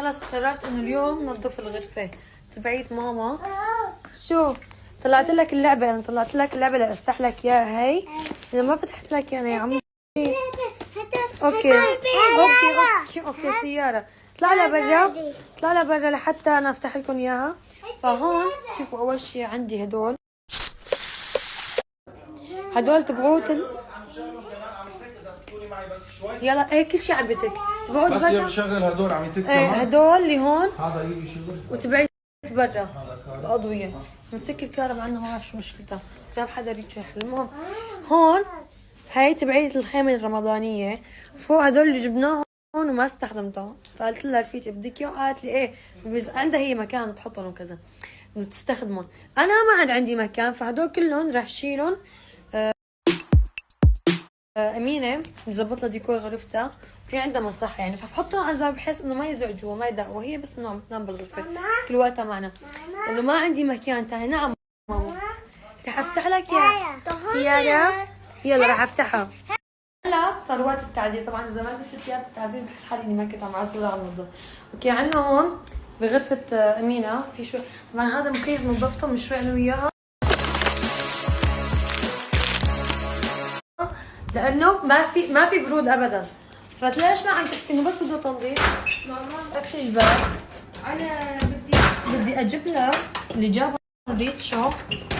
خلص قررت انه اليوم نظف الغرفة تبعيت ماما. شو طلعت لك اللعبة، انا طلعت لك اللعبة اللي افتح لك اياها هي. اذا ما فتحت لك يعني يا عمي. اوكي اوكي سيارة. طلع لها برا، طلع لها برا لحتى انا افتح لكم اياها. فهون شوفوا اول شيء عندي هدول تبعوت يلا ايه كل شيء عبتك تبعوت بس يا بشغل هدول عم يتك ايه هدول اللي هون هذا يجي شغل وتبعت برا الأضوية متسكر الكهرباء عنها، ما بعرف شو مشكلتها، جاب حدا يريد يحل. المهم هون هاي تبعية الخيمة الرمضانية، فوق هدول اللي جبناهم هون وما استخدمتهم، فقلت لها رفيقتي بدك اياه؟ قالت لي ايه، عندها هي مكان تحطهم وكذا تستخدمهم. انا ما عندي مكان، فهدول كلهم راح شيلهم. أمينة مزبط لها ديكور غرفتها، في عندها مصحة يعني، فبحطهم على الزاوية بحيث إنه ما يزعجوا وما يدقوا، وهي بس إنه عم تنام بالغرفة كل وقتها معنا، إنه ما عندي مكان تاني. نعم ماما رح أفتح لك يا سيارة، يلا رح أفتحها. هلا صار وقت التعزيز، طبعا إذا ما لبست ثياب التعزيز بحس حالي إني ما كنت عم أعزل على النظام. أوكي عندنا هون بغرفة أمينة في شوي، طبعا هذا مكيف نظفته من شوي أنا وياها، لانه ما في برود ابدا. فليش ما عم تحكي انه بس بده تنظيف؟ ماما قفلي الباب، انا بدي اجيب لها اللي جابوا ريتشو،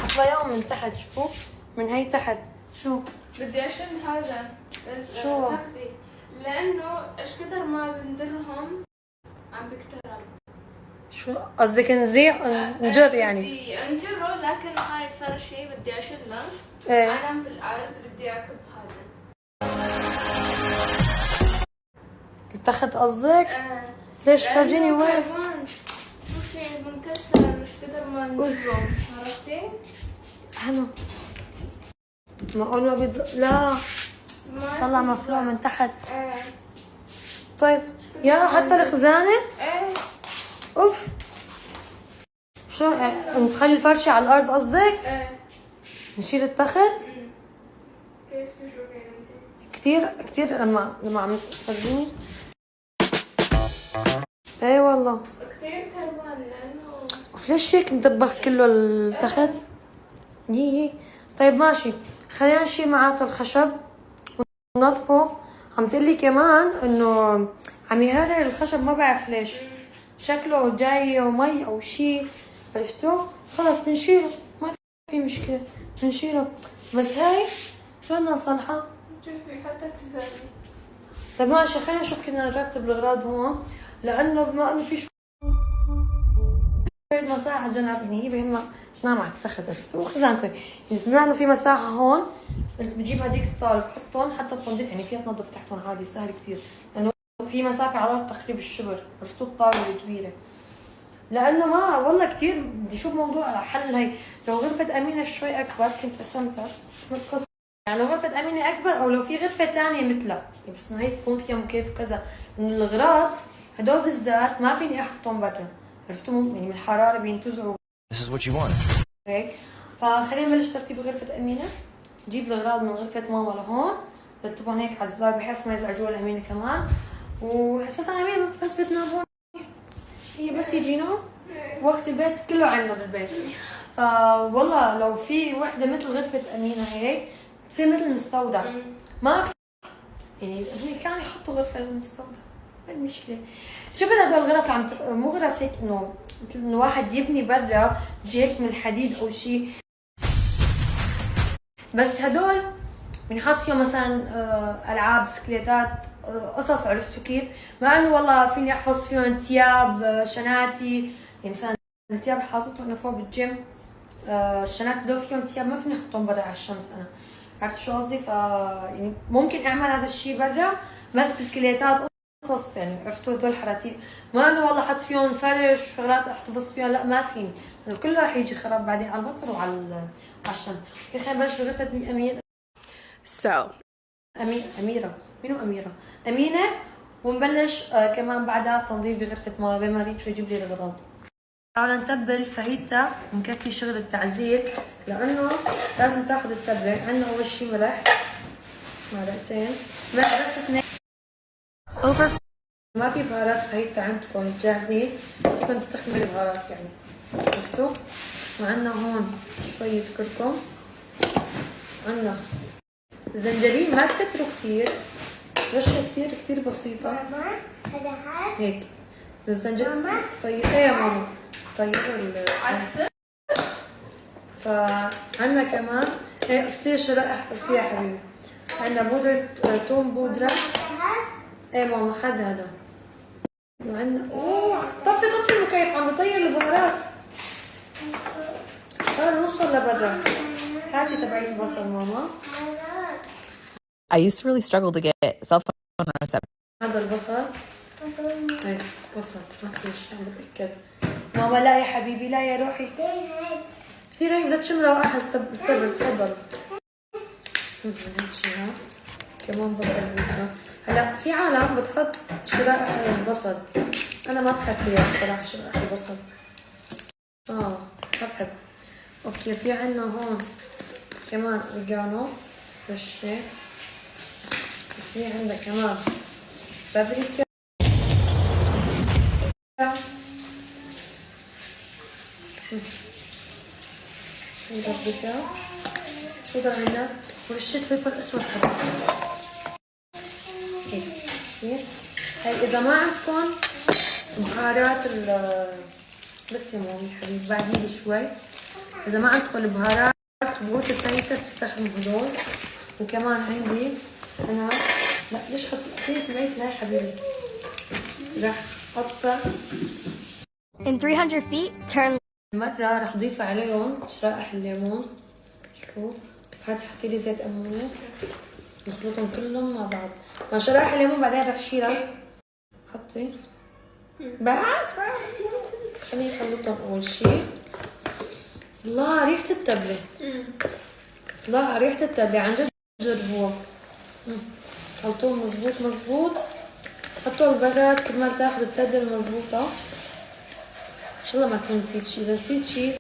حطيهم من تحت. شوفوا من هي تحت، شو بدي اشن هذا بس شو هكذا، لانه ايش كثر ما بندرهم عم بكترهم. شو قصدك نزيع نجر يعني؟ بدي انجره، لكن هاي فرشي بدي اشيلها. ايه انام في الارض، بدي اكب هذا التخت قصدك؟ ليش فرجيني وين؟ شوفي بنكسر مش قدر ما نجرهم، عرفتي؟ حلو معقول ما لا طلع مفروع من تحت. طيب يا حتى الخزانة؟ اوف شو نخلي الفرشة على الارض قصدك؟ نشيل التخت؟ كيف تشوفين انت؟ كثير لما عم تفرجيني. ايه والله كثير كربان، لانه ليش هيك مدبخ كله التخت؟ يي طيب ماشي، خلينا نشيل معاته الخشب وننظفه. عم تقلي كمان انه عم يهرر الخشب، ما بعرف ليش، شكله جاي مي او شيء، عرفتوا؟ خلص بنشيله، ما في مشكلة بنشيله. بس هاي شو بدنا نصلحها؟ شوفي حتى كزاني. طيب ماشي، خلينا نشوف كنا نرتب الاغراض هون، لانه بما انه في شوية مساحة جنبني، هي بهمها تنام على التخت عرفتوا؟ وخزانتي يعني بما انه في مساحة هون، بجيب هديك الطاولة بحطهم حتى التنظيف يعني فيها تنظف تحتهم عادي سهل كثير، لانه في مسافة على الارض تقريبا الشبر، عرفتوا الطاولة الكبيرة. لانه ما والله كثير بدي اشوف موضوع حل. هي لو غرفة امينة شوي اكبر كنت قسمتها متقسم، يعني لو غرفة امينة اكبر او لو في غرفة ثانية مثلها، بس انه هيك يكون فيها مكيف وكذا، انه الاغراض هدول بالذات ما فيني احطهم برا، عرفتوا؟ يعني من الحرارة بينتزعوا. This is what you want. هيك فخلينا نبلش ترتيب غرفة امينة. نجيب الاغراض من غرفة ماما لهون، رتبهم هيك على الزاوية بحيث ما يزعجوها الامينة كمان. واساسا امينة بس بتنام هون، هي بس يجينا وقت البيت كله عندنا بالبيت. فوالله لو في وحده مثل غرفه امينه هيك تصير مثل المستودع، ما في يعني هن كانوا يحطوا غرفه للمستودع، ما المشكله. شو بدها هدول الغرف عم مو غرف هيك انه مثل انه واحد يبني برا بيجي هيك من الحديد او شيء، بس هدول بنحط فيهم مثلا العاب بسكليتات قصص، عرفتوا كيف؟ مع انه والله فيني احفظ فيهم ثياب شناتي، يعني مثلا الثياب اللي حاططهم انا فوق بالجيم، الشنات هدول فيهم ثياب ما فيني احطهم برا على الشمس انا، عرفت شو قصدي؟ يعني ممكن اعمل هذا الشيء برا بس بسكليتات قصص، يعني عرفتوا هدول حراتيب، ما انه والله حط فيهم فرش وشغلات احتفظ فيهم، لا ما فيني، كله رح يجي خراب بعدين على المطر وعلى الشمس. خلينا نبلش بغرفة أمينة. أميرة، منو أميرة؟ أمينة، ونبلش كمان بعدها تنظيف بغرفة ماما بما ريت شو يجيب لي الأغراض. تعالوا نتبل فاهيتا ونكفي شغل التعزيل، لأنه لازم تاخذ التبلة. عندنا أول شي ملح، معلقتين ملح بس 2 ما في بهارات فهي عندكم جاهزين، فيكم تستخدموا البهارات يعني. شفتوا؟ وعندنا هون شوية كركم، عندنا الزنجبيل ما تكتروا كتير، رشة كتير بسيطة. ماما هذا هيك الزنجبيل. طيب ايه يا ماما؟ طيب عسل. فعندنا كمان هيك قصير شرائح فيها حبيبي. عندنا بودرة توم بودرة. ايه ماما حد هذا. وعندنا طفي المكيف عم بطير البهارات. هذا نص ولا برا؟ هاتي تبعي البصل ماما. I used to really struggle to get cell phone reception. هذا البصل. ايه بصل ما في مش عم بتأكد. ماما لا يا حبيبي لا يا روحي. كثير هيك بدها تشم روائح التبل. تفضل. هنشيلها. كمان بصل بودرة. هلا في عالم بتحط شرائح البصل، انا ما بحب فيها بصراحه شرائح البصل. ما بحب. اوكي في عنا هون كمان اوريجانو رشه، في عندنا كمان بابريكا، بابريكا. شو ده عندنا؟ ورشة فلفل اسود حبيبي. هيك هاي اذا ما عندكم بهارات بس يا مامي حبيبي بعدين بشوي، اذا ما عندكم البهارات بوت الفايته بتستخدموا هدول. وكمان عندي انا لا ليش حطيت تبعت لا يا حبيبي، راح اقطع In 300 feet, turn مرة راح اضيف عليهم شرائح الليمون. شوفوا هات حطي لي زيت امونة نخلطهم كلهم مع بعض مع شرائح الليمون، بعدين راح اشيلها. حطي بس خليني اخلطهم اول شي. الله ريحة التبلة. لا ريحة التبلة عن جد جربوها. خلطوهم مزبوط. حطوها بالبراد كرمال تاخذ التبلة المزبوطة. ان شاء الله ما تكون نسيت شي، اذا نسيت شي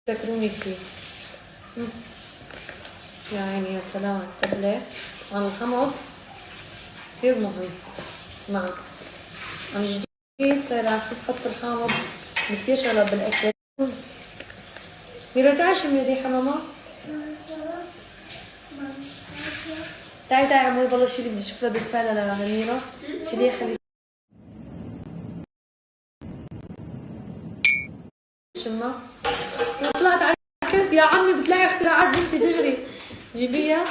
ذكروني فيه. يا عيني يا سلام على التبلة وعن الحمض كثير مهم. نعم عن جديد صار عم تحط الحامض بكثير شغلات بالاكل. ميرو تعي شمي ريحة ماما. تعي عمي والله شيلي بدي اشوف ردة فعلها لميرو. شيليها خلي شمها. طلعت على الكرسي يا عمي بتلاقي اختراعات بنتي دغري جيبيها.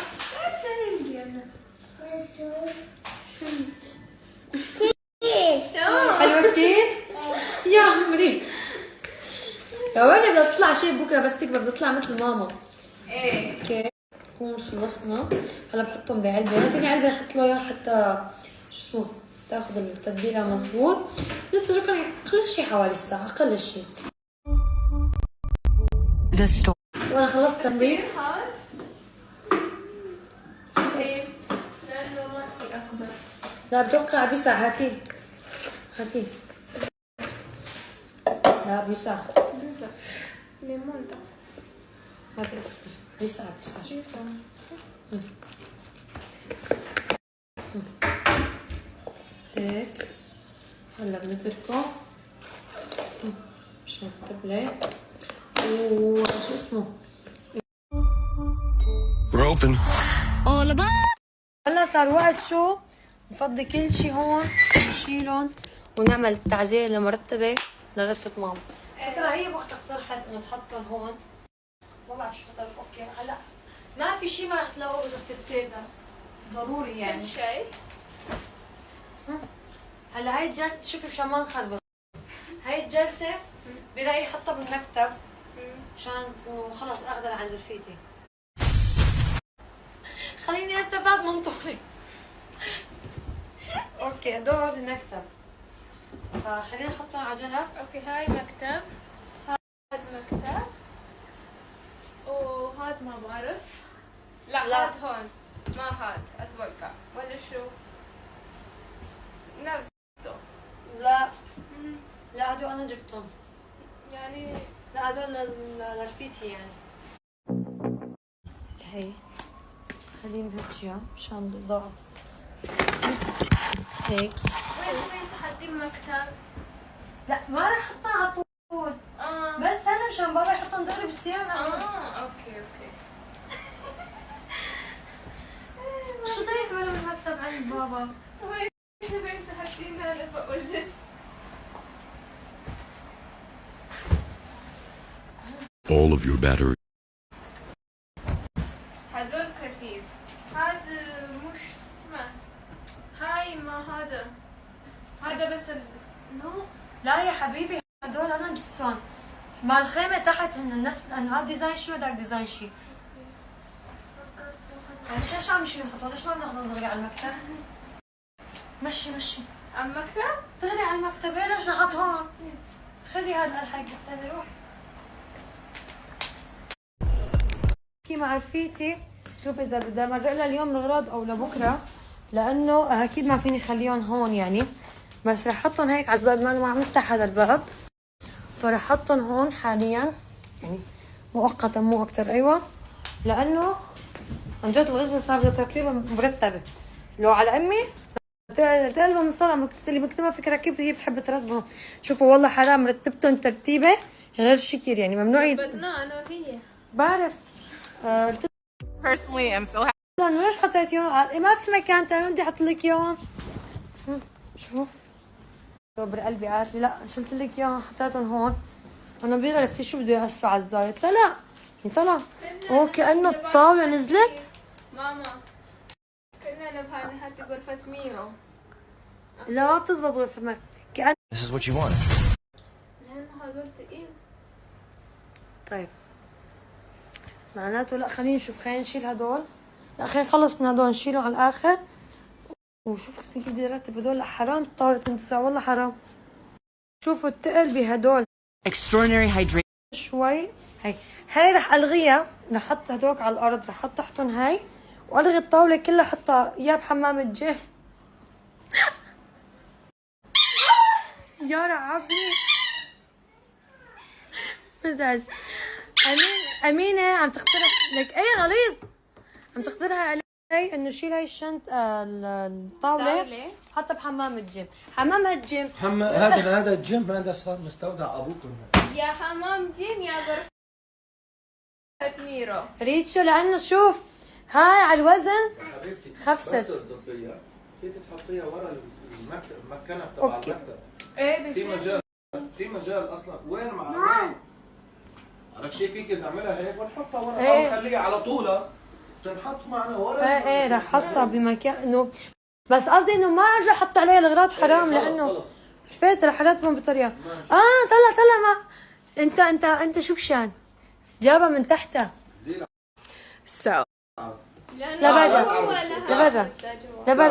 حلوة كتير يا عمري. يا ويلي بدها تطلع شيء بكره بس تكبر بدها تطلع مثل ماما. ايه اوكي هون خلصنا. هلا بحطهم بعلبه، هاتيني علبه نحط له اياها حتى شو اسمه تاخذ التتبيله مزبوط. نتركها اقل شيء حوالي ساعه اقل شيء. وانا خلصت تنظيف. هات ايه لانه ما في اخضر. لا بتوقع بيسع. هاتي لا بيسع ليمون ده ما بيأثر. بيسع هيك. هلا بنتركه مشان التبلة وشو اسمه Roping. هلا صار وقت شو نفضي كل شي هون نشيلهم ونعمل التعزية المرتبة لغرفة ماما. فكرة هي وقت اقترحت انه تحطهم هون. ما بعرف شو طيب اوكي. هلا ما في شي ما رح تلاقوه بغرفة التيتا ضروري يعني. كل شيء. هلا هاي الجلسة شوفي مشان ما نخربط. هاي الجلسة برأيي حطها بالمكتب مشان وخلص اخذها لعند رفيقتي. خليني استفاد من طولي. اوكي هدول بالمكتب فخلينا نحطهم على جنب. اوكي هاي مكتب، هاد مكتب، وهاد ما بعرف. لا هاد هون، ما هاد اتوقع ولا شو؟ نفسه. لا هدول انا جبتهم يعني لا لا هذول لرفيقتي يعني. هي خليني بهالجهة مشان الإضاءة. هيك. وين تحطي المكتب؟ لا ما رح احطها على طول. بس هلا مشان بابا يحطهم دغري بالسيارة. اوكي. شو ضايق ولا المكتب عند بابا؟ وين تحطينا انا بقول لك. all of your battery. هذول خفيف. هذا مش اسمه. هاي ما هذا بس نو. لا يا حبيبي هدول انا جبتهم مع الخيمة تحت هن نفس انه هذا ديزاين شي وهذاك ديزاين شي. يعني ليش عم يشيلوا يحطون؟ ليش ما بناخذهم دغري على المكتب؟ مشي على المكتب؟ دغري على المكتب. ليش نحط هون؟ خلي هذا الحق تحت روح. كي مع رفيقتي شوف اذا بدي امرق لها اليوم الاغراض او لبكره، لانه اكيد ما فيني خليهم هون يعني، بس رح احطهم هيك على الزبط ما عم نفتح هذا الباب، فرح احطهم هون حاليا يعني مؤقتا مو اكثر. ايوه لانه عن جد الغرفه صار بدها ترتيبها مرتبه. لو على امي تقلبها مصطلح اللي بكتبها فكره كيف هي بتحب ترتبهم. شوفوا والله حرام رتبتهم ترتيبه غير شكل يعني ممنوع بدنا انا وهي. بعرف. Personally, I'm so happy. ليش حطيتيهم؟ ما في مكان تاني بدي احط لك اياهم. شوفوا صبر قلبي قالت لي لا شلت لك اياهم حطيتهم هون. انا بيغرب في شو بده يأسفوا على الزايد. لا طلع هو كأنه الطاولة نزلت. ماما كنا نبغى نحط غرفة ميرو. لا ما بتزبط غرفة ميرو كأن. This is what you want. لأنه هدول ثقيل. طيب معناته لا خلينا نشوف. خلينا نشيل هدول. لا خلينا نخلص من هدول نشيلهم على الآخر. وشوف كيف بدي ارتب هدول. لا حرام الطاولة تنتزع والله حرام. شوفوا التقل بهدول. Extraordinary hydration. شوي هاي رح الغيها. رح احط هدوك على الارض. رح احط تحتهم هاي والغي الطاوله كلها. احطها يا بحمام الجيل. يا رعبني مزعج. امينه عم تقترح لك اي غليظ. عم تقترح علي انه شيل هاي الطاوله حطها بحمام الجيم. حمام الجيم هذا الجيم هذا صار مستودع ابوكم. يا حمام جيم يا غرفة ميرو. ريتشو لانه شوف هاي على الوزن حبيبتي خفست. بس الضبيه فيك تحطيها ورا المكتب المكنه تبع أوكي. المكتب. ايه في مجال اصلا وين وين عرفتي فيك تعملها هيك ونحطها ورا إيه. او نخليها على طولها تنحط معنا ورا. ايه رح احطها بمكان انه بس قصدي انه ما ارجع احط عليها الاغراض حرام. لانه شفت رح ارتبهم بطريقه. طلع ما انت شو بشان جابها من تحتها. So, لبرا لبرا